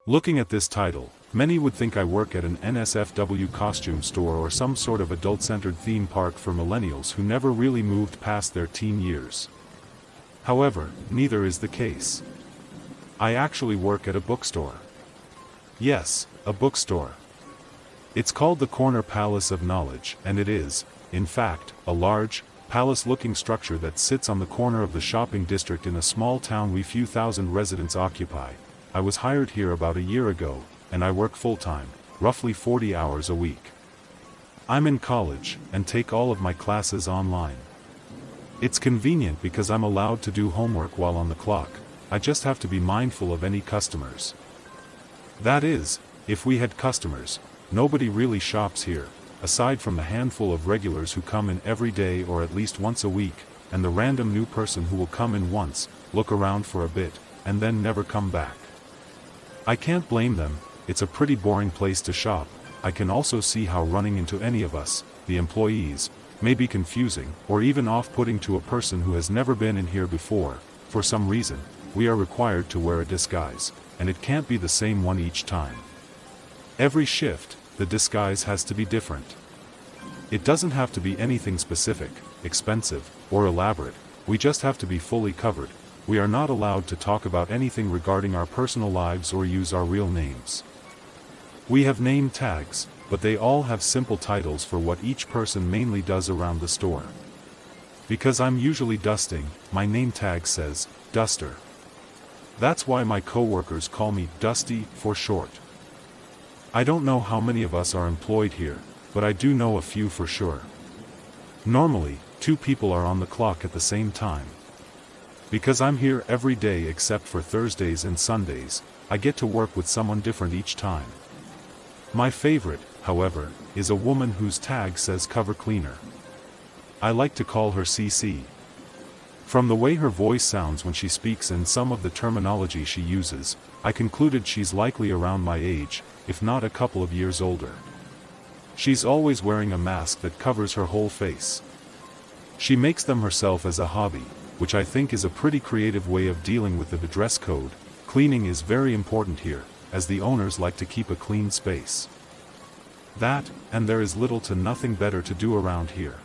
Looking at this title, many would think I work at an NSFW costume store or some sort of adult-centered theme park for millennials who never really moved past their teen years. However, neither is the case. I actually work at a bookstore. Yes, a bookstore. It's called the Corner Palace of Knowledge, and it is, in fact, a large, palace-looking structure that sits on the corner of the shopping district in a small town we few thousand residents occupy. I was hired here about a year ago, and I work full-time, roughly 40 hours a week. I'm in college, and take all of my classes online. It's convenient because I'm allowed to do homework while on the clock. I just have to be mindful of any customers. That is, if we had customers. Nobody really shops here, aside from the handful of regulars who come in every day or at least once a week, and the random new person who will come in once, look around for a bit, and then never come back. I can't blame them. It's a pretty boring place to shop. I can also see how running into any of us, the employees, may be confusing, or even off-putting to a person who has never been in here before. For some reason, we are required to wear a disguise, and it can't be the same one each time. Every shift, the disguise has to be different. It doesn't have to be anything specific, expensive, or elaborate. We just have to be fully covered. We are not allowed to talk about anything regarding our personal lives or use our real names. We have name tags, but they all have simple titles for what each person mainly does around the store. Because I'm usually dusting, my name tag says, Duster. That's why my coworkers call me Dusty for short. I don't know how many of us are employed here, but I do know a few for sure. Normally, 2 people are on the clock at the same time. Because I'm here every day except for Thursdays and Sundays, I get to work with someone different each time. My favorite, however, is a woman whose tag says cover cleaner. I like to call her CC. From the way her voice sounds when she speaks and some of the terminology she uses, I concluded she's likely around my age, if not a couple of years older. She's always wearing a mask that covers her whole face. She makes them herself as a hobby, which I think is a pretty creative way of dealing with the dress code. Cleaning is very important here, as the owners like to keep a clean space. That, and there is little to nothing better to do around here.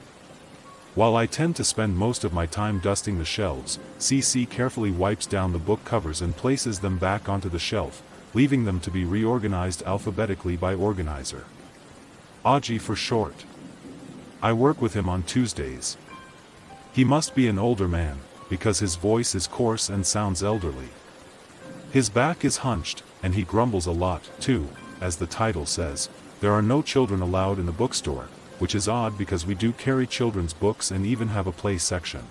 While I tend to spend most of my time dusting the shelves, CC carefully wipes down the book covers and places them back onto the shelf, leaving them to be reorganized alphabetically by organizer. Aji for short. I work with him on Tuesdays. He must be an older man, because his voice is coarse and sounds elderly. His back is hunched, and he grumbles a lot, too. As the title says, there are no children allowed in the bookstore, which is odd because we do carry children's books and even have a play section.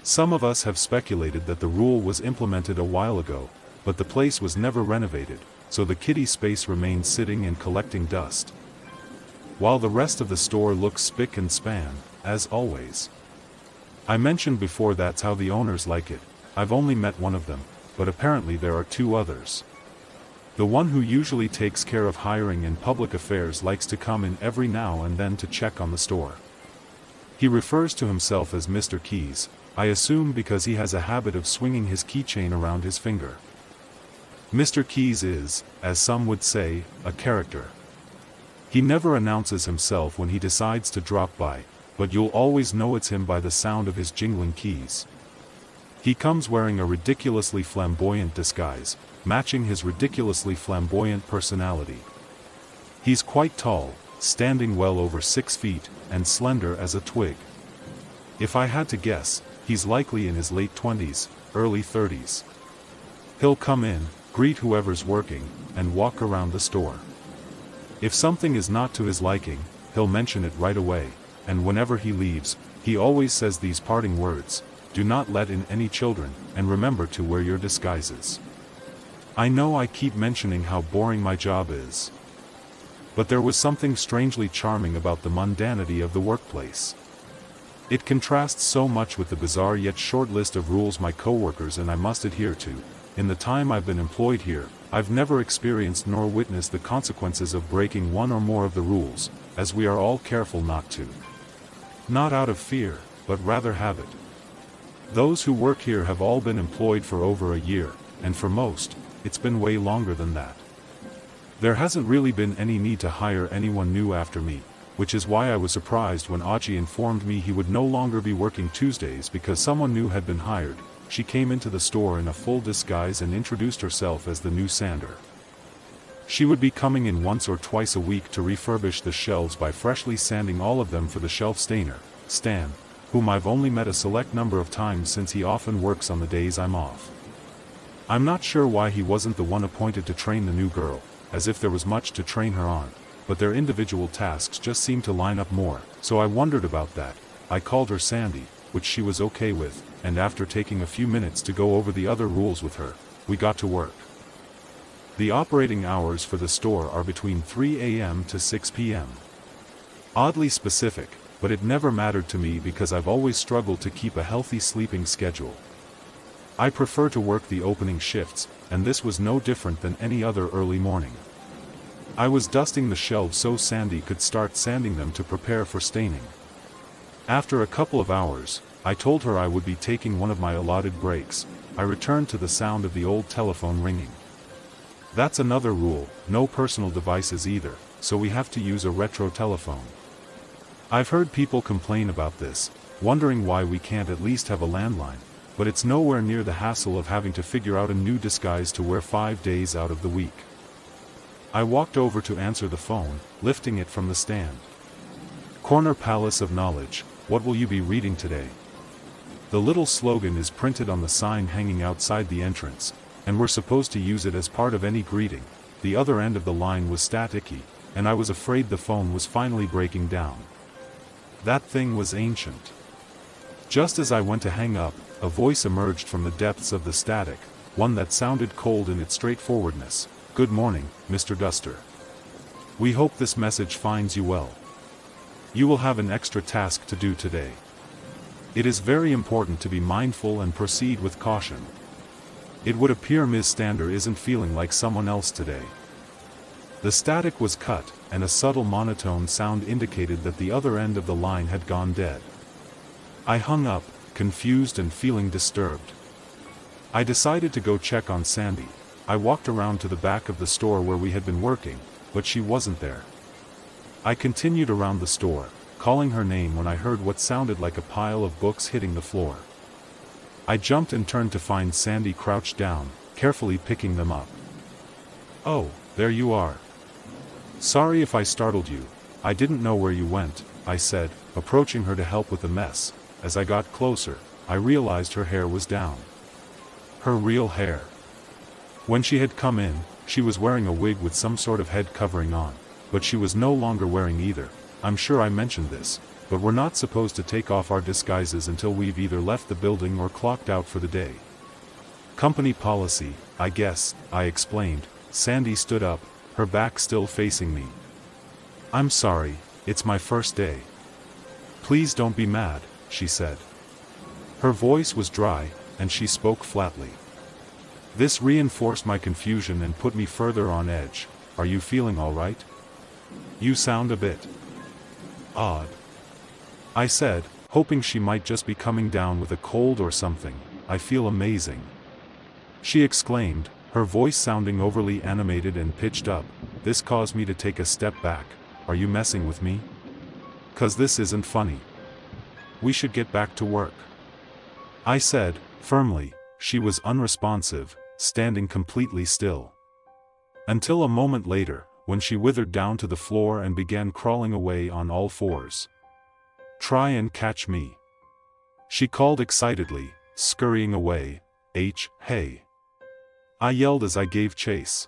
Some of us have speculated that the rule was implemented a while ago, but the place was never renovated, so the kiddie space remains sitting and collecting dust. While the rest of the store looks spick and span, as always. I mentioned before that's how the owners like it. I've only met one of them, but apparently there are 2 others. The one who usually takes care of hiring and public affairs likes to come in every now and then to check on the store. He refers to himself as Mr. Keys, I assume because he has a habit of swinging his keychain around his finger. Mr. Keys is, as some would say, a character. He never announces himself when he decides to drop by, but you'll always know it's him by the sound of his jingling keys. He comes wearing a ridiculously flamboyant disguise, matching his ridiculously flamboyant personality. He's quite tall, standing well over 6 feet, and slender as a twig. If I had to guess, he's likely in his late 20s, early 30s. He'll come in, greet whoever's working, and walk around the store. If something is not to his liking, he'll mention it right away, and whenever he leaves, he always says these parting words: do not let in any children, and remember to wear your disguises. I know I keep mentioning how boring my job is. But there was something strangely charming about the mundanity of the workplace. It contrasts so much with the bizarre yet short list of rules my coworkers and I must adhere to. In the time I've been employed here, I've never experienced nor witnessed the consequences of breaking one or more of the rules, as we are all careful not to. Not out of fear, but rather habit. Those who work here have all been employed for over a year, and for most, it's been way longer than that. There hasn't really been any need to hire anyone new after me, which is why I was surprised when Aji informed me he would no longer be working Tuesdays because someone new had been hired. She came into the store in a full disguise and introduced herself as the new sander. She would be coming in once or twice a week to refurbish the shelves by freshly sanding all of them for the shelf stainer, Stan, whom I've only met a select number of times since he often works on the days I'm off. I'm not sure why he wasn't the one appointed to train the new girl, as if there was much to train her on, but their individual tasks just seemed to line up more, so I wondered about that. I called her Sandy, which she was okay with, and after taking a few minutes to go over the other rules with her, we got to work. The operating hours for the store are between 3 a.m. to 6 p.m. Oddly specific, but it never mattered to me because I've always struggled to keep a healthy sleeping schedule. I prefer to work the opening shifts, and this was no different than any other early morning. I was dusting the shelves so Sandy could start sanding them to prepare for staining. After a couple of hours, I told her I would be taking one of my allotted breaks. I returned to the sound of the old telephone ringing. That's another rule, no personal devices either, so we have to use a retro telephone. I've heard people complain about this, wondering why we can't at least have a landline, but it's nowhere near the hassle of having to figure out a new disguise to wear 5 days out of the week. I walked over to answer the phone, lifting it from the stand. Corner Palace of Knowledge, what will you be reading today? The little slogan is printed on the sign hanging outside the entrance, and we're supposed to use it as part of any greeting. The other end of the line was staticky, and I was afraid the phone was finally breaking down. That thing was ancient. Just as I went to hang up, a voice emerged from the depths of the static, one that sounded cold in its straightforwardness. Good morning, Mr. Duster. We hope this message finds you well. You will have an extra task to do today. It is very important to be mindful and proceed with caution. It would appear Ms. Stander isn't feeling like someone else today. The static was cut, and a subtle monotone sound indicated that the other end of the line had gone dead. I hung up, confused and feeling disturbed. I decided to go check on Sandy. I walked around to the back of the store where we had been working, but she wasn't there. I continued around the store, calling her name when I heard what sounded like a pile of books hitting the floor. I jumped and turned to find Sandy crouched down, carefully picking them up. Oh, there you are. Sorry if I startled you. I didn't know where you went, I said, approaching her to help with the mess. As I got closer, I realized her hair was down. Her real hair. When she had come in, she was wearing a wig with some sort of head covering on, but she was no longer wearing either. I'm sure I mentioned this, but we're not supposed to take off our disguises until we've either left the building or clocked out for the day. Company policy, I guess, I explained. Sandy stood up, her back still facing me. I'm sorry, it's my first day. Please don't be mad, she said. Her voice was dry, and she spoke flatly. This reinforced my confusion and put me further on edge. Are you feeling all right? You sound a bit odd, I said, hoping she might just be coming down with a cold or something. I feel amazing, she exclaimed, her voice sounding overly animated and pitched up. This caused me to take a step back. Are you messing with me? 'Cause this isn't funny. We should get back to work, I said, firmly. She was unresponsive, standing completely still. Until a moment later, when she withered down to the floor and began crawling away on all fours. Try and catch me, she called excitedly, scurrying away. Hey! I yelled as I gave chase.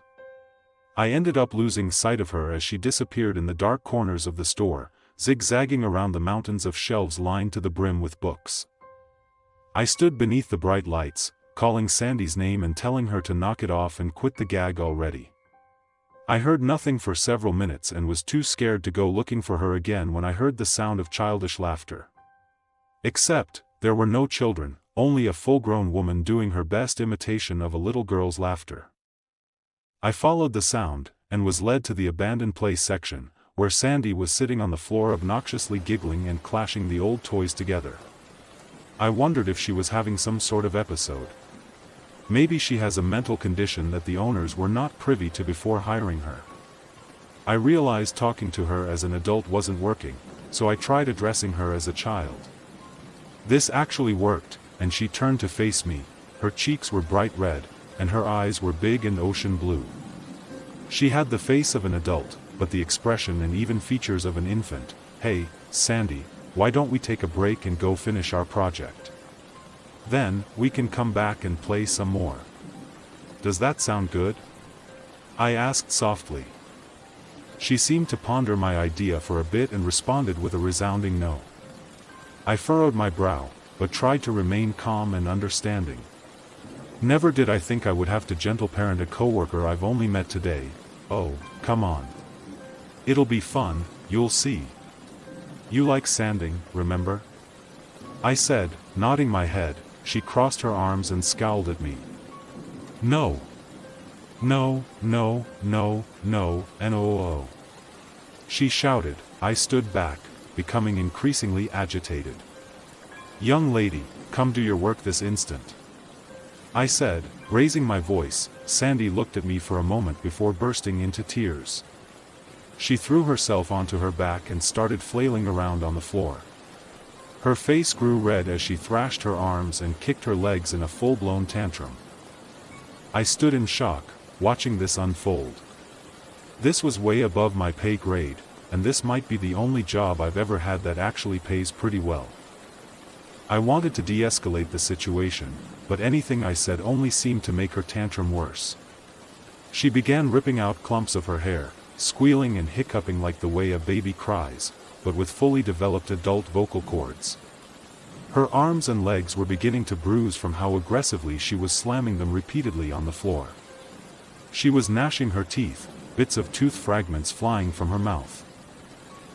I ended up losing sight of her as she disappeared in the dark corners of the store, zigzagging around the mountains of shelves lined to the brim with books. I stood beneath the bright lights, calling Sandy's name and telling her to knock it off and quit the gag already. I heard nothing for several minutes and was too scared to go looking for her again when I heard the sound of childish laughter. Except, there were no children, only a full-grown woman doing her best imitation of a little girl's laughter. I followed the sound, and was led to the abandoned play section, where Sandy was sitting on the floor obnoxiously giggling and clashing the old toys together. I wondered if she was having some sort of episode. Maybe she has a mental condition that the owners were not privy to before hiring her. I realized talking to her as an adult wasn't working, so I tried addressing her as a child. This actually worked, and she turned to face me. Her cheeks were bright red, and her eyes were big and ocean blue. She had the face of an adult, but the expression and even features of an infant. "Hey, Sandy, why don't we take a break and go finish our project? Then, we can come back and play some more. Does that sound good?" I asked softly. She seemed to ponder my idea for a bit and responded with a resounding no. I furrowed my brow, but tried to remain calm and understanding. Never did I think I would have to gentle parent a coworker I've only met today. Oh, come on. It'll be fun, you'll see. You like sanding, remember? I said, nodding my head. She crossed her arms and scowled at me. No. No, no, no, no, no. She shouted. I stood back, becoming increasingly agitated. Young lady, come do your work this instant. I said, raising my voice. Sandy looked at me for a moment before bursting into tears. She threw herself onto her back and started flailing around on the floor. Her face grew red as she thrashed her arms and kicked her legs in a full-blown tantrum. I stood in shock, watching this unfold. This was way above my pay grade, and this might be the only job I've ever had that actually pays pretty well. I wanted to de-escalate the situation, but anything I said only seemed to make her tantrum worse. She began ripping out clumps of her hair, squealing and hiccuping like the way a baby cries, but with fully developed adult vocal cords. Her arms and legs were beginning to bruise from how aggressively she was slamming them repeatedly on the floor. She was gnashing her teeth, bits of tooth fragments flying from her mouth.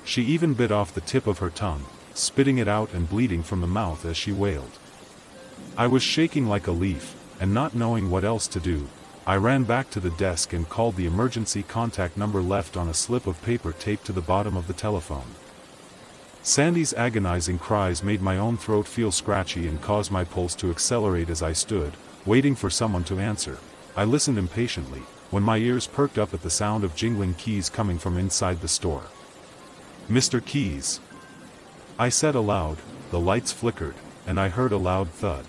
She even bit off the tip of her tongue, spitting it out and bleeding from the mouth as she wailed. I was shaking like a leaf, and not knowing what else to do, I ran back to the desk and called the emergency contact number left on a slip of paper taped to the bottom of the telephone. Sandy's agonizing cries made my own throat feel scratchy and caused my pulse to accelerate as I stood, waiting for someone to answer. I listened impatiently, when my ears perked up at the sound of jingling keys coming from inside the store. "Mr. Keys," I said aloud. The lights flickered, and I heard a loud thud.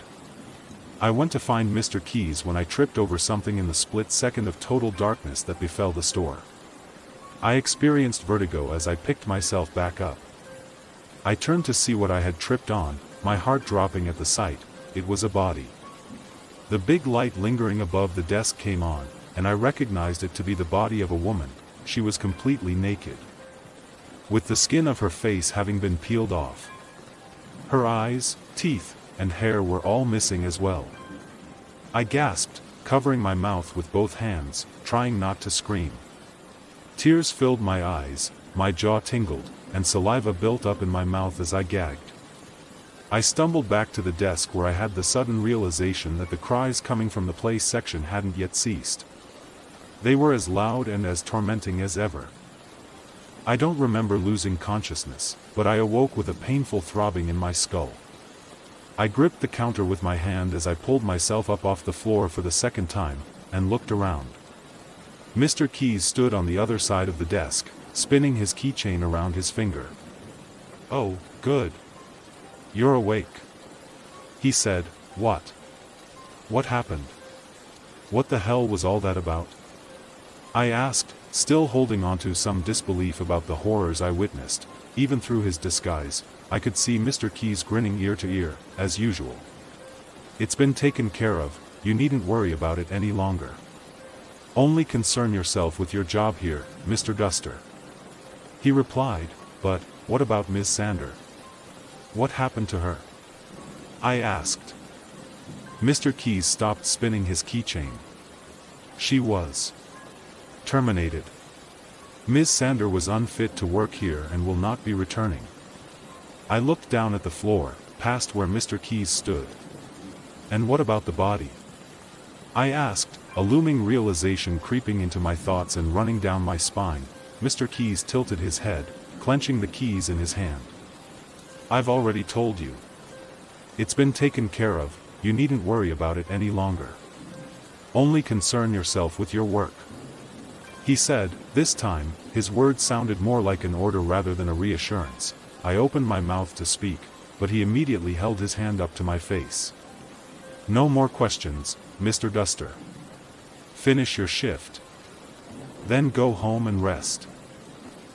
I went to find Mr. Keys when I tripped over something in the split second of total darkness that befell the store. I experienced vertigo as I picked myself back up. I turned to see what I had tripped on, my heart dropping at the sight. It was a body. The big light lingering above the desk came on, and I recognized it to be the body of a woman. She was completely naked, with the skin of her face having been peeled off. Her eyes, teeth, and hair were all missing as well. I gasped, covering my mouth with both hands, trying not to scream. Tears filled my eyes, my jaw tingled, and saliva built up in my mouth as I gagged. I stumbled back to the desk where I had the sudden realization that the cries coming from the play section hadn't yet ceased. They were as loud and as tormenting as ever. I don't remember losing consciousness, but I awoke with a painful throbbing in my skull. I gripped the counter with my hand as I pulled myself up off the floor for the second time, and looked around. Mr. Keys stood on the other side of the desk, spinning his keychain around his finger. "Oh, good. You're awake," he said. "What? What happened? What the hell was all that about?" I asked, still holding on to some disbelief about the horrors I witnessed. Even through his disguise, I could see Mr. Keys grinning ear to ear, as usual. "It's been taken care of, you needn't worry about it any longer. Only concern yourself with your job here, Mr. Duster," he replied. "But, what about Ms. Sander? What happened to her?" I asked. Mr. Keys stopped spinning his keychain. "She was terminated. Ms. Sander was unfit to work here and will not be returning." I looked down at the floor, past where Mr. Keys stood. "And what about the body?" I asked, A looming realization creeping into my thoughts and running down my spine, Mr. Keys tilted his head, clenching the keys in his hand. I've already told you. It's been taken care of, you needn't worry about it any longer. Only concern yourself with your work. He said. This time, his words sounded more like an order rather than a reassurance. I opened my mouth to speak, but he immediately held his hand up to my face. No more questions, Mr. Duster. Finish your shift. Then go home and rest.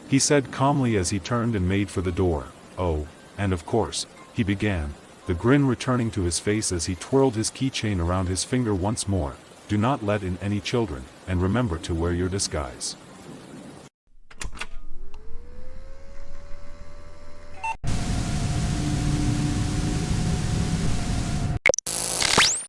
He said calmly as he turned and made for the door. Oh, and of course, he began, the grin returning to his face as he twirled his keychain around his finger once more. Do not let in any children, and remember to wear your disguise.